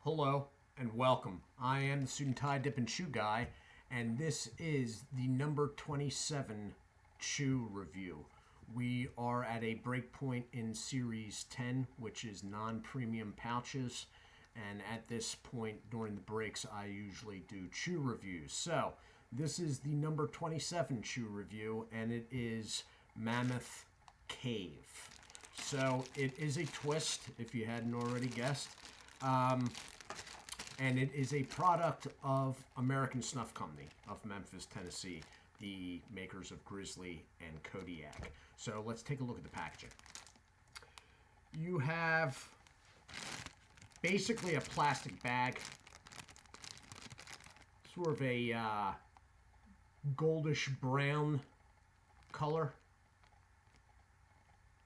Hello and welcome. I am the Suit&Tie Dip&ChewGuy, and this is the number 27 Chew review. We are at a breakpoint in Series 10, which is non-premium pouches, and at this point during the breaks, I usually do chew reviews. So, this is the number 27 chew review, and it is Mammoth Cave. So, it is a twist, if you hadn't already guessed. And it is a product of American Snuff Company of Memphis, Tennessee, the makers of Grizzly and Kodiak. So let's take a look at the packaging. You have basically a plastic bag, sort of a goldish brown color.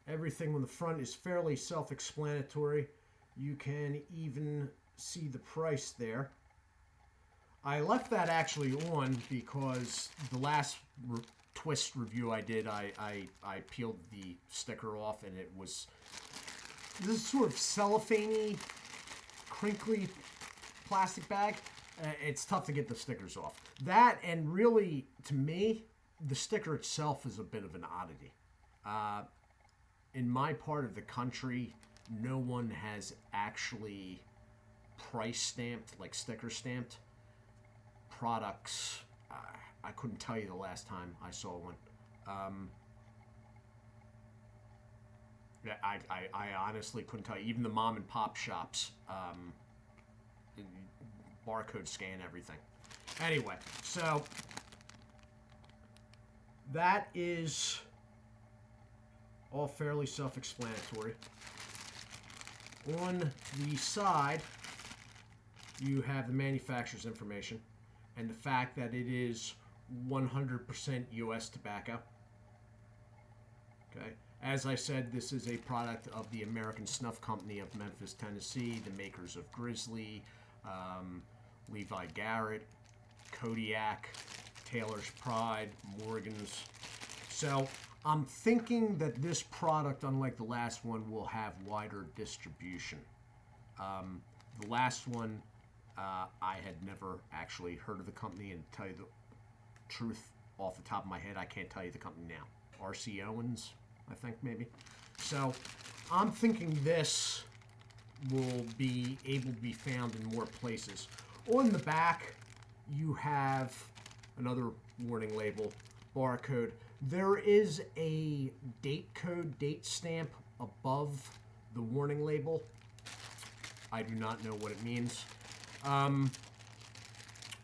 Everything on the front is fairly self-explanatory. You can even see the price there. I left that actually on because the last twist review I did, I peeled the sticker off, and it was this sort of cellophane-y, crinkly plastic bag. It's tough to get the stickers off. That, and really, to me, the sticker itself is a bit of an oddity. In my part of the country, no one has actually price stamped, like sticker stamped products. I couldn't tell you the last time I saw one. I honestly couldn't tell you. Even the mom and pop shops, barcode scan everything. Anyway, so that is all fairly self-explanatory. On the side, you have the manufacturer's information and the fact that it is 100% U.S. tobacco. Okay. As I said, this is a product of the American Snuff Company of Memphis, Tennessee, the makers of Grizzly, Levi Garrett, Kodiak, Taylor's Pride, Morgan's. So I'm thinking that this product, unlike the last one, will have wider distribution. The last one, I had never actually heard of the company, and to tell you the truth, off the top of my head, I can't tell you the company now. R.C. Owens, I think, maybe. So I'm thinking this will be able to be found in more places. On the back, you have another warning label, barcode. There is a date code, date stamp above the warning label. I do not know what it means.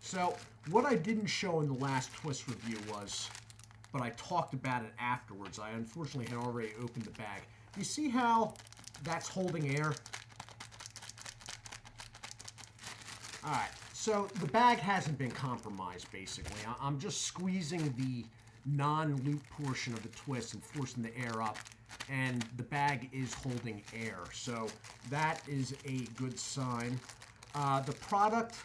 So what I didn't show in the last twist review was, but I talked about it afterwards. I unfortunately had already opened the bag. You see how that's holding air? All right, so the bag hasn't been compromised, basically. I'm just squeezing the non-loop portion of the twist and forcing the air up, and the bag is holding air. So that is a good sign. The product,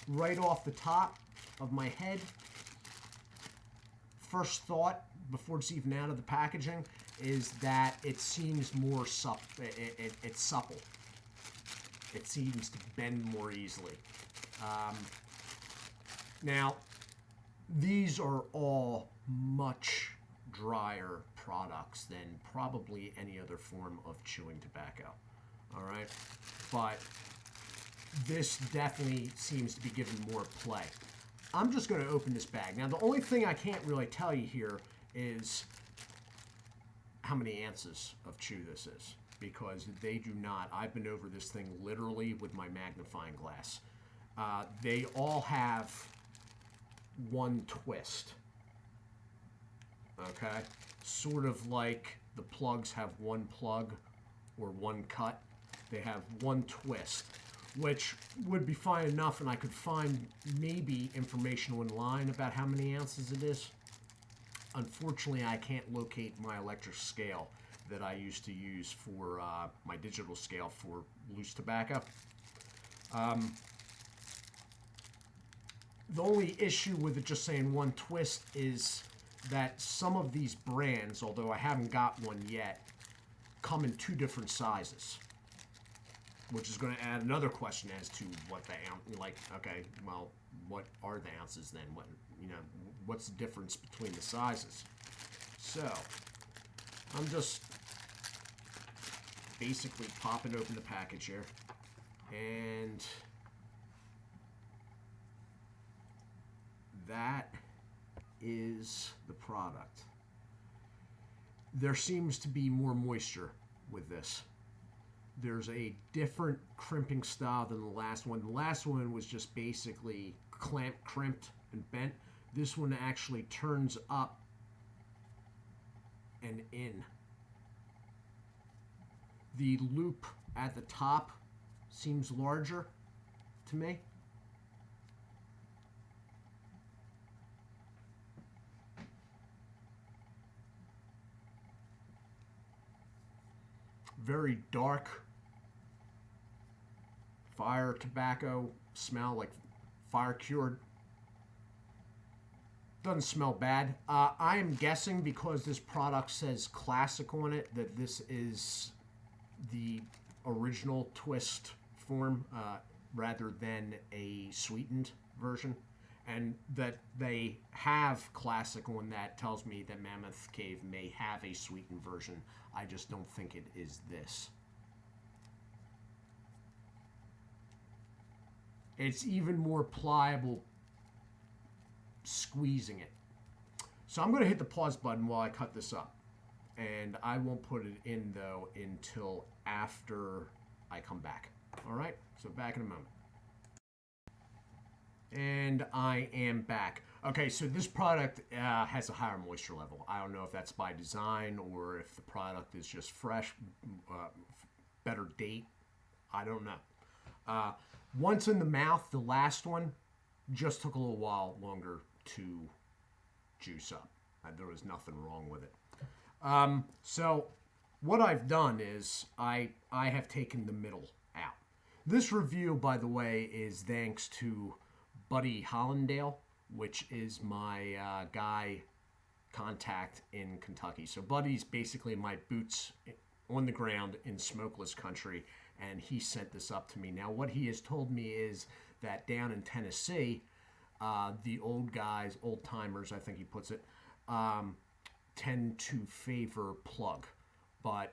right off the top of my head, first thought, before it's even out of the packaging, is that it seems more supple. It's supple. It seems to bend more easily. Now, these are all much drier products than probably any other form of chewing tobacco. All right? But this definitely seems to be given more play. I'm just going to open this bag. Now, the only thing I can't really tell you here is how many ounces of chew this is, because they do not. I've been over this thing literally with my magnifying glass. They all have one twist. Okay? Sort of like the plugs have one plug or one cut. They have one twist, which would be fine enough, and I could find maybe information online about how many ounces it is. Unfortunately, I can't locate my electric scale that I used to use for my digital scale for loose tobacco. The only issue with it just saying one twist is that some of these brands, although I haven't got one yet, come in two different sizes. which is going to add another question as to what the ounce, like, okay, well, what are the ounces then? What, you know, what's the difference between the sizes? So, I'm just basically popping open the package here, and that is the product. There seems to be more moisture with this. There's a different crimping style than the last one. The last one was just basically crimped and bent. This one actually turns up and in. The loop at the top seems larger to me. Very dark fire tobacco smell, like fire cured. Doesn't smell bad. I am guessing because this product says classic on it that this is the original twist form rather than a sweetened version. And that they have classic on that tells me that Mammoth Cave may have a sweetened version. I just don't think it is this. It's even more pliable squeezing it. So I'm going to hit the pause button while I cut this up. And I won't put it in, though, until after I come back. All right? So back in a moment. And I am back. Okay, so this product has a higher moisture level. I don't know if that's by design or if the product is just fresh, better date. I don't know. Once in the mouth, the last one just took a little while longer to juice up. There was nothing wrong with it. So what I've done is I have taken the middle out. This review, by the way, is thanks to Buddy Hollandale, which is my guy contact in Kentucky. So Buddy's basically my boots on the ground in smokeless country, and he sent this up to me. Now, what he has told me is that down in Tennessee, the old guys, old timers, I think he puts it, tend to favor plug. But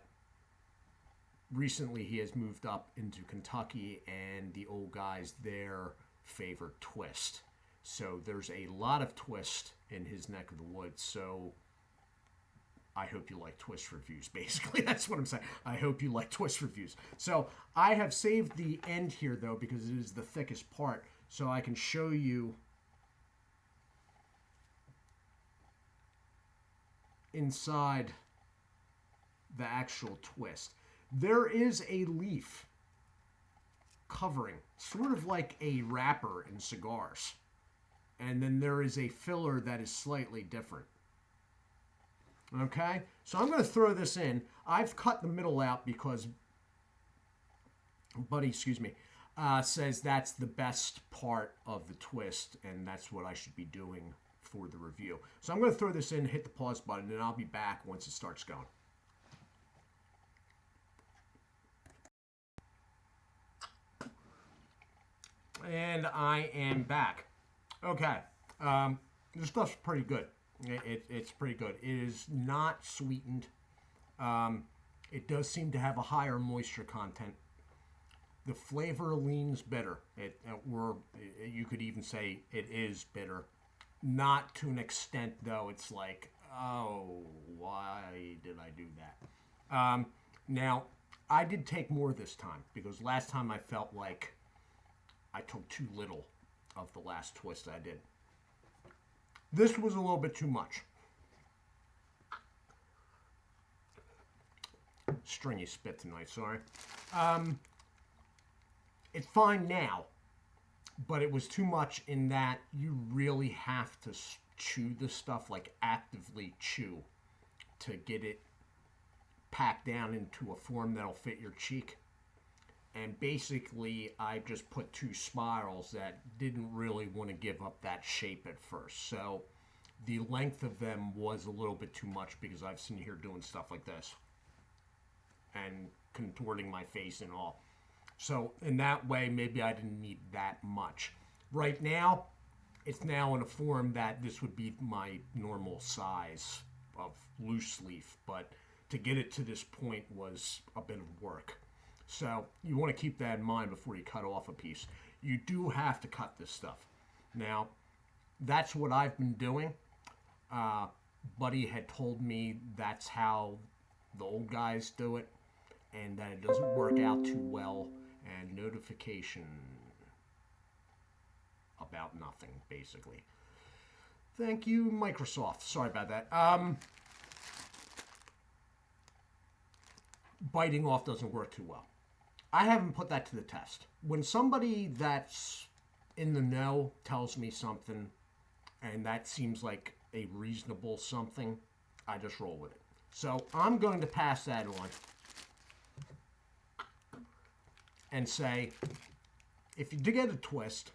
recently he has moved up into Kentucky, and the old guys there favor twist. So there's a lot of twist in his neck of the woods. So I hope you like twist reviews. Basically, that's what I'm saying. I hope you like twist reviews. So I have saved the end here, though, because it is the thickest part, so I can show you inside the actual twist. There is a leaf covering, sort of like a wrapper in cigars. And then there is a filler that is slightly different. Okay, so I'm going to throw this in. I've cut the middle out because Buddy, says that's the best part of the twist, and that's what I should be doing for the review. So I'm going to throw this in, hit the pause button, and I'll be back once it starts going. And I am back. Okay, this stuff's pretty good. It's pretty good. It is not sweetened. It does seem to have a higher moisture content. The flavor leans bitter. Or you could even say it is bitter. Not to an extent, though. It's like, oh, why did I do that? Now, I did take more this time because last time I felt like I took too little of the last twist I did. This was a little bit too much. Stringy spit tonight, sorry. It's fine now, but it was too much in that you really have to chew the stuff, like actively chew, to get it packed down into a form that'll fit your cheek. And basically, I just put two spirals that didn't really want to give up that shape at first. So the length of them was a little bit too much because I've seen you here doing stuff like this and contorting my face and all. So in that way, maybe I didn't need that much. Right now, it's now in a form that this would be my normal size of loose leaf, but to get it to this point was a bit of work. So you want to keep that in mind before you cut off a piece. You do have to cut this stuff. Now, that's what I've been doing. Buddy had told me that's how the old guys do it, and that it doesn't work out too well. And notification about nothing, basically. Thank you, Microsoft. Sorry about that. Biting off doesn't work too well. I haven't put that to the test. When somebody that's in the know tells me something, and that seems like a reasonable something, I just roll with it. So I'm going to pass that on and say, if you do get a twist,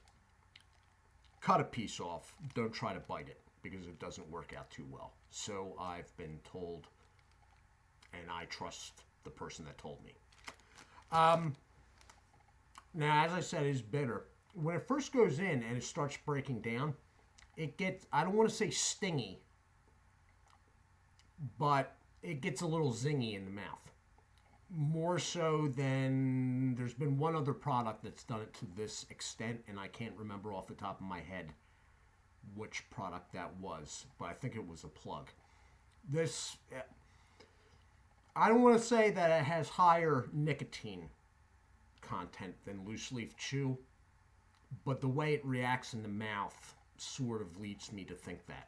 cut a piece off. Don't try to bite it because it doesn't work out too well. So I've been told, and I trust the person that told me. Now, as I said, it's bitter. When it first goes in and it starts breaking down, it gets, I don't want to say stingy, but it gets a little zingy in the mouth. More so than, there's been one other product that's done it to this extent, and I can't remember off the top of my head which product that was, but I think it was a plug. This, I don't want to say that it has higher nicotine content than loose leaf chew, but the way it reacts in the mouth sort of leads me to think that.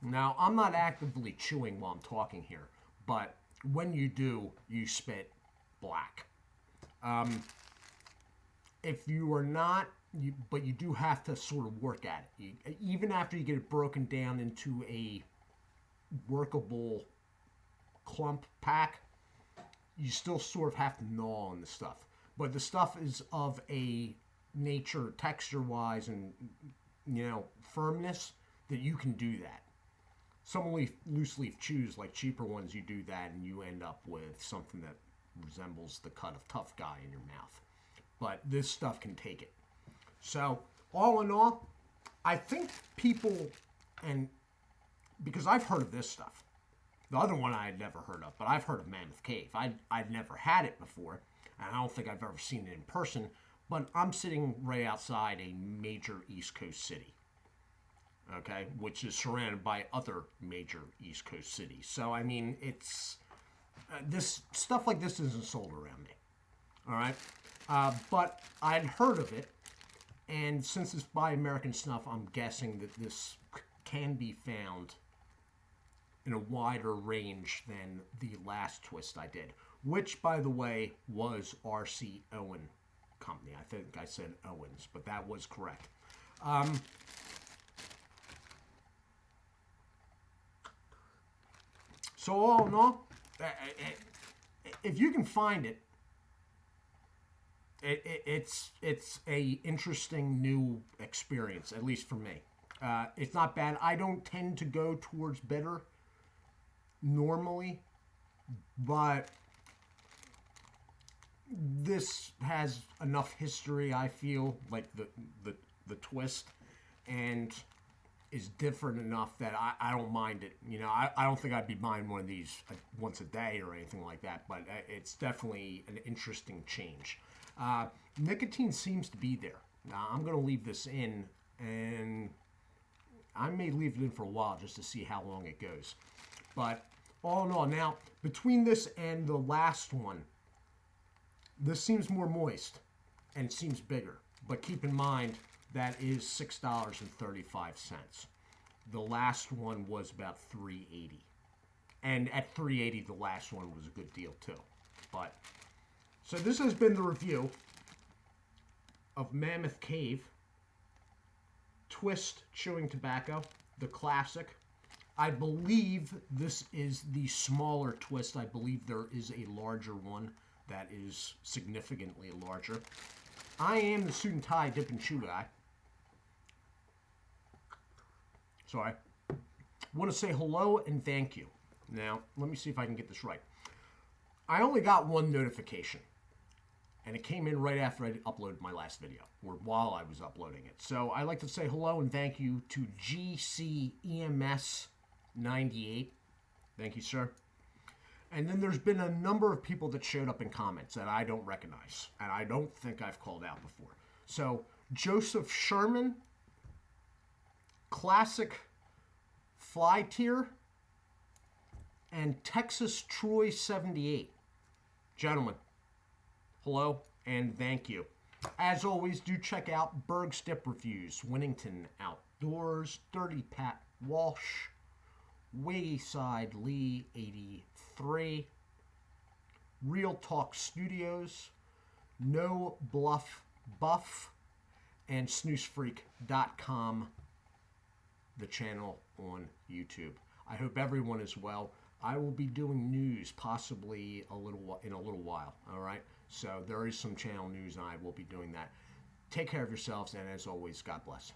Now, I'm not actively chewing while I'm talking here, but when you do, you spit black. If you are not, but you do have to sort of work at it. Even after you get it broken down into a workable clump pack, you still sort of have to gnaw on the stuff. But the stuff is of a nature, texture-wise and, firmness, that you can do that. Some loose leaf chews, like cheaper ones, you do that and you end up with something that resembles the cut of Tough Guy in your mouth. But this stuff can take it. So, all in all, I think people, and because I've heard of this stuff. The other one I had never heard of, but I've heard of Mammoth Cave. I'd never had it before, and I don't think I've ever seen it in person, but I'm sitting right outside a major East Coast city, okay, which is surrounded by other major East Coast cities. So, I mean, it's, this stuff like this isn't sold around me, all right? But I'd heard of it, and since it's by American Snuff, I'm guessing that this can be found in a wider range than the last twist I did, which, by the way, was R.C. Owen Company. I think I said Owens, but that was correct. So all in all, if you can find it, it's a interesting new experience, at least for me. It's not bad. I don't tend to go towards bitter normally, but this has enough history, I feel, like the twist, and is different enough that I don't mind it. I don't think I'd be buying one of these once a day or anything like that, but it's definitely an interesting change. Nicotine seems to be there. Now, I'm going to leave this in, and I may leave it in for a while just to see how long it goes. But all in all, now, between this and the last one, this seems more moist and seems bigger. But keep in mind, that is $6.35. The last one was about $3.80. And at $3.80, the last one was a good deal, too. But, so this has been the review of Mammoth Cave Twist Chewing Tobacco, the classic. I believe this is the smaller twist. I believe there is a larger one that is significantly larger. I am the Suit&Tie Dip&Chew Guy. So I want to say hello and thank you. Now, let me see if I can get this right. I only got one notification, and it came in right after I uploaded my last video, or while I was uploading it. So I'd like to say hello and thank you to GCEMS98. Thank you, sir. And then there's been a number of people that showed up in comments that I don't recognize, and I don't think I've called out before. So Joseph Sherman, Classic Fly Tier, and Texas Troy 78. Gentlemen, hello and thank you. As always, do check out Berg's Dip Reviews, Winnington Outdoors, Dirty Pat Walsh, Wayside Lee 83, Real Talk Studios, No Bluff Buff, and snoozefreak.com, the channel on YouTube. I hope everyone is well. I will be doing news possibly in a little while, all right? So there is some channel news, and I will be doing that. Take care of yourselves, and as always, God bless.